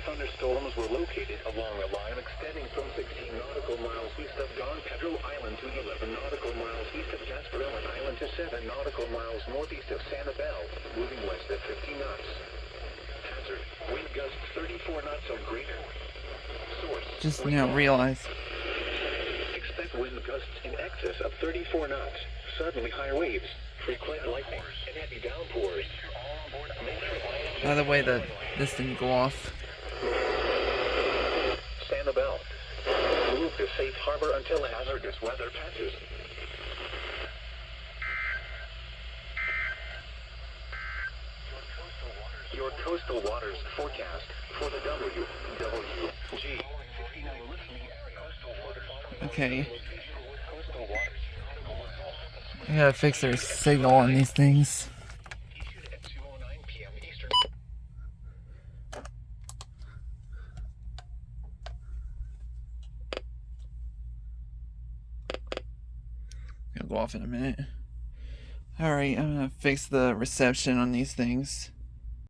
thunderstorms were located along a line extending from 16 nautical miles east of Don Pedro Island to 11 nautical miles east of Gasparilla Island to 7 nautical miles northeast of Sanibel, moving west at 50 knots. Hazard, wind gusts 34 knots or greater. Source, just now realize. expect wind gusts in excess of 34 knots, suddenly high waves, frequent lightning, and heavy downpours. By the way, this didn't go off. Sanibel. Move to safe harbor until hazardous weather passes. Your coastal waters forecast for the WWG59. Okay. I gotta fix their signal on these things. It'll go off in a minute. Alright, I'm gonna fix the reception on these things.